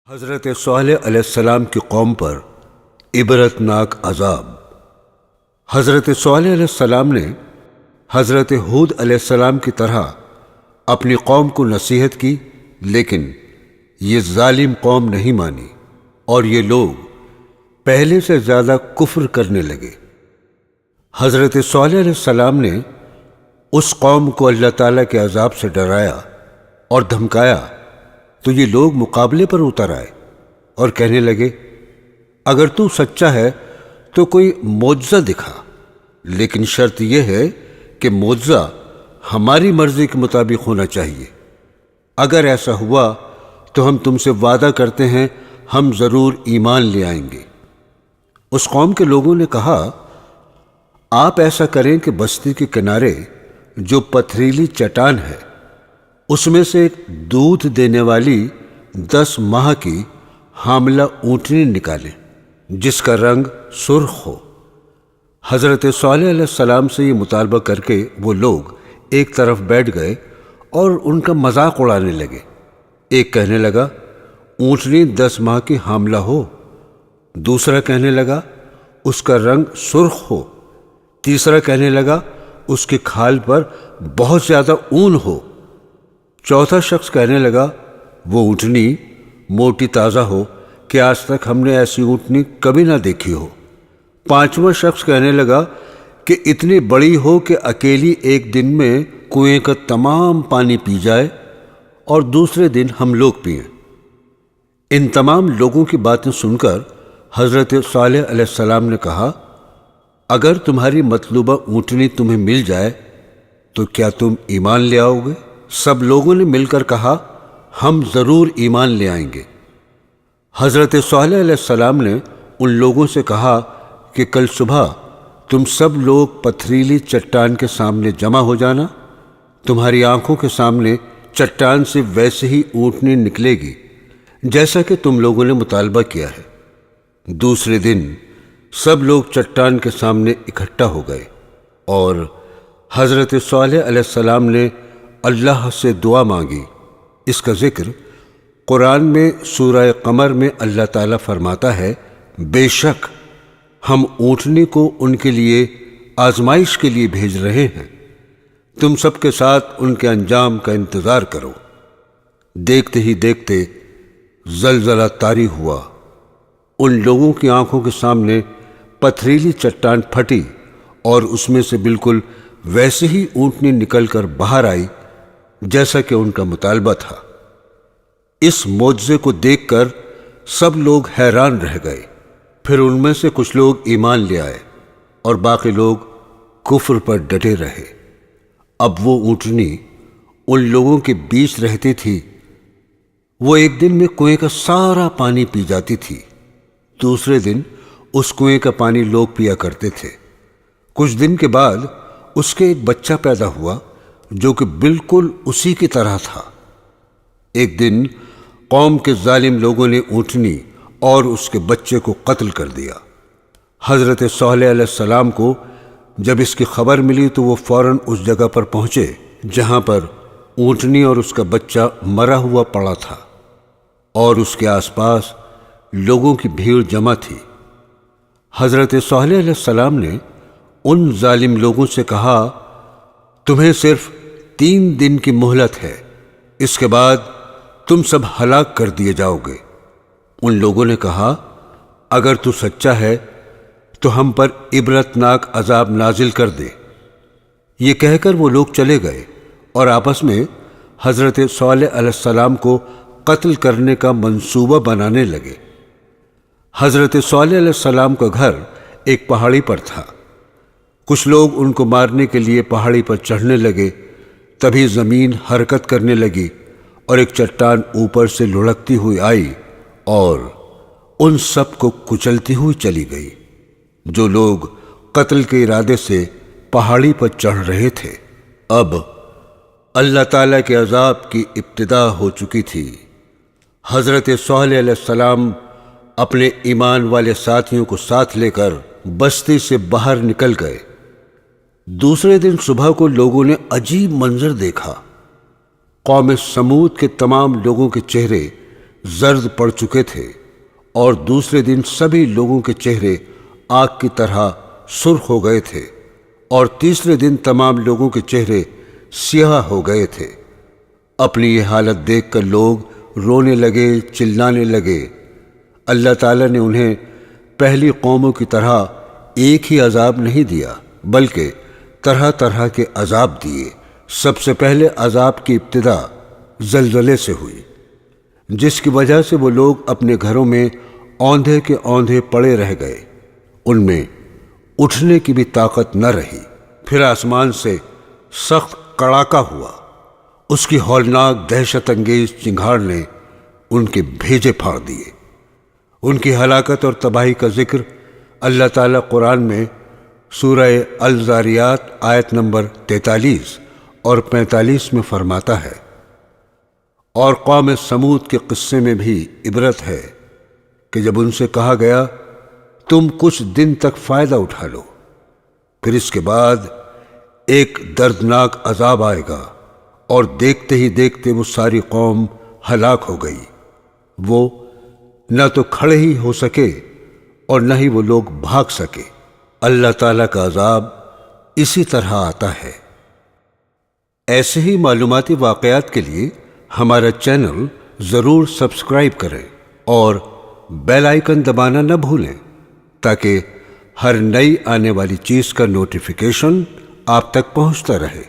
حضرت صالح علیہ السلام کی قوم پر عبرتناک عذاب۔ حضرت صالح علیہ السلام نے حضرت ہود علیہ السلام کی طرح اپنی قوم کو نصیحت کی، لیکن یہ ظالم قوم نہیں مانی اور یہ لوگ پہلے سے زیادہ کفر کرنے لگے۔ حضرت صالح علیہ السلام نے اس قوم کو اللہ تعالیٰ کے عذاب سے ڈرایا اور دھمکایا تو یہ لوگ مقابلے پر اتر آئے اور کہنے لگے، اگر تو سچا ہے تو کوئی معجزہ دکھا، لیکن شرط یہ ہے کہ معجزہ ہماری مرضی کے مطابق ہونا چاہیے۔ اگر ایسا ہوا تو ہم تم سے وعدہ کرتے ہیں ہم ضرور ایمان لے آئیں گے۔ اس قوم کے لوگوں نے کہا، آپ ایسا کریں کہ بستی کے کنارے جو پتھریلی چٹان ہے اس میں سے ایک دودھ دینے والی 10 ماہ کی حاملہ اونٹنی نکالیں جس کا رنگ سرخ ہو۔ حضرت صالح علیہ السلام سے یہ مطالبہ کر کے وہ لوگ ایک طرف بیٹھ گئے اور ان کا مذاق اڑانے لگے۔ ایک کہنے لگا، اونٹنی 10 ماہ کی حاملہ ہو۔ دوسرا کہنے لگا، اس کا رنگ سرخ ہو۔ تیسرا کہنے لگا، اس کی کھال پر بہت زیادہ اون ہو۔ چوتھا شخص کہنے لگا، وہ اونٹنی موٹی تازہ ہو کہ آج تک ہم نے ایسی اونٹنی کبھی نہ دیکھی ہو۔ پانچواں شخص کہنے لگا کہ اتنی بڑی ہو کہ اکیلی ایک دن میں کنویں کا تمام پانی پی جائے اور دوسرے دن ہم لوگ پئیں۔ ان تمام لوگوں کی باتیں سن کر حضرت صالح علیہ السلام نے کہا، اگر تمہاری مطلوبہ اونٹنی تمہیں مل جائے تو کیا تم ایمان لے آؤ گے؟ سب لوگوں نے مل کر کہا، ہم ضرور ایمان لے آئیں گے۔ حضرت صالح علیہ السلام نے ان لوگوں سے کہا کہ کل صبح تم سب لوگ پتھریلی چٹان کے سامنے جمع ہو جانا۔ تمہاری آنکھوں کے سامنے چٹان سے ویسے ہی اونٹنی نکلے گی جیسا کہ تم لوگوں نے مطالبہ کیا ہے۔ دوسرے دن سب لوگ چٹان کے سامنے اکٹھا ہو گئے اور حضرت صالح علیہ السلام نے اللہ سے دعا مانگی۔ اس کا ذکر قرآن میں سورہ قمر میں اللہ تعالیٰ فرماتا ہے، بے شک ہم اونٹنی کو ان کے لیے آزمائش کے لیے بھیج رہے ہیں، تم سب کے ساتھ ان کے انجام کا انتظار کرو۔ دیکھتے ہی دیکھتے زلزلہ طاری ہوا۔ ان لوگوں کی آنکھوں کے سامنے پتھریلی چٹان پھٹی اور اس میں سے بالکل ویسے ہی اونٹنی نکل کر باہر آئی جیسا کہ ان کا مطالبہ تھا۔ اس معجزے کو دیکھ کر سب لوگ حیران رہ گئے۔ پھر ان میں سے کچھ لوگ ایمان لے آئے اور باقی لوگ کفر پر ڈٹے رہے۔ اب وہ اونٹنی ان لوگوں کے بیچ رہتی تھی۔ وہ ایک دن میں کنویں کا سارا پانی پی جاتی تھی، دوسرے دن اس کنویں کا پانی لوگ پیا کرتے تھے۔ کچھ دن کے بعد اس کے ایک بچہ پیدا ہوا جو کہ بالکل اسی کی طرح تھا۔ ایک دن قوم کے ظالم لوگوں نے اونٹنی اور اس کے بچے کو قتل کر دیا۔ حضرت صالح علیہ السلام کو جب اس کی خبر ملی تو وہ فوراً اس جگہ پر پہنچے جہاں پر اونٹنی اور اس کا بچہ مرا ہوا پڑا تھا، اور اس کے آس پاس لوگوں کی بھیڑ جمع تھی۔ حضرت صالح علیہ السلام نے ان ظالم لوگوں سے کہا، تمہیں صرف 3 دن کی مہلت ہے، اس کے بعد تم سب ہلاک کر دیے جاؤ گے۔ ان لوگوں نے کہا، اگر تو سچا ہے تو ہم پر عبرتناک عذاب نازل کر دے۔ یہ کہہ کر وہ لوگ چلے گئے اور آپس میں حضرت صالح علیہ السلام کو قتل کرنے کا منصوبہ بنانے لگے۔ حضرت صالح علیہ السلام کا گھر ایک پہاڑی پر تھا۔ کچھ لوگ ان کو مارنے کے لیے پہاڑی پر چڑھنے لگے، تبھی زمین حرکت کرنے لگی اور ایک چٹان اوپر سے لڑھکتی ہوئی آئی اور ان سب کو کچلتی ہوئی چلی گئی جو لوگ قتل کے ارادے سے پہاڑی پر چڑھ رہے تھے۔ اب اللہ تعالیٰ کے عذاب کی ابتدا ہو چکی تھی۔ حضرت صالح علیہ السلام اپنے ایمان والے ساتھیوں کو ساتھ لے کر بستی سے باہر نکل گئے۔ دوسرے دن صبح کو لوگوں نے عجیب منظر دیکھا۔ قوم سمود کے تمام لوگوں کے چہرے زرد پڑ چکے تھے، اور دوسرے دن سبھی لوگوں کے چہرے آگ کی طرح سرخ ہو گئے تھے، اور تیسرے دن تمام لوگوں کے چہرے سیاہ ہو گئے تھے۔ اپنی یہ حالت دیکھ کر لوگ رونے لگے، چلانے لگے۔ اللہ تعالیٰ نے انہیں پہلی قوموں کی طرح ایک ہی عذاب نہیں دیا، بلکہ طرح طرح کے عذاب دیے۔ سب سے پہلے عذاب کی ابتدا زلزلے سے ہوئی، جس کی وجہ سے وہ لوگ اپنے گھروں میں اوندھے کے اوندھے پڑے رہ گئے، ان میں اٹھنے کی بھی طاقت نہ رہی۔ پھر آسمان سے سخت کڑاکا ہوا، اس کی ہولناک دہشت انگیز چنگھاڑ نے ان کے بھیجے پھاڑ دیے۔ ان کی ہلاکت اور تباہی کا ذکر اللہ تعالیٰ قرآن میں سورہ الذاریات آیت نمبر 43 اور 45 میں فرماتا ہے۔ اور قوم سمود کے قصے میں بھی عبرت ہے کہ جب ان سے کہا گیا تم کچھ دن تک فائدہ اٹھا لو، پھر اس کے بعد ایک دردناک عذاب آئے گا، اور دیکھتے ہی دیکھتے وہ ساری قوم ہلاک ہو گئی۔ وہ نہ تو کھڑے ہی ہو سکے اور نہ ہی وہ لوگ بھاگ سکے۔ اللہ تعالیٰ کا عذاب اسی طرح آتا ہے۔ ایسے ہی معلوماتی واقعات کے لیے ہمارا چینل ضرور سبسکرائب کریں اور بیل آئیکن دبانا نہ بھولیں، تاکہ ہر نئی آنے والی چیز کا نوٹیفیکیشن آپ تک پہنچتا رہے۔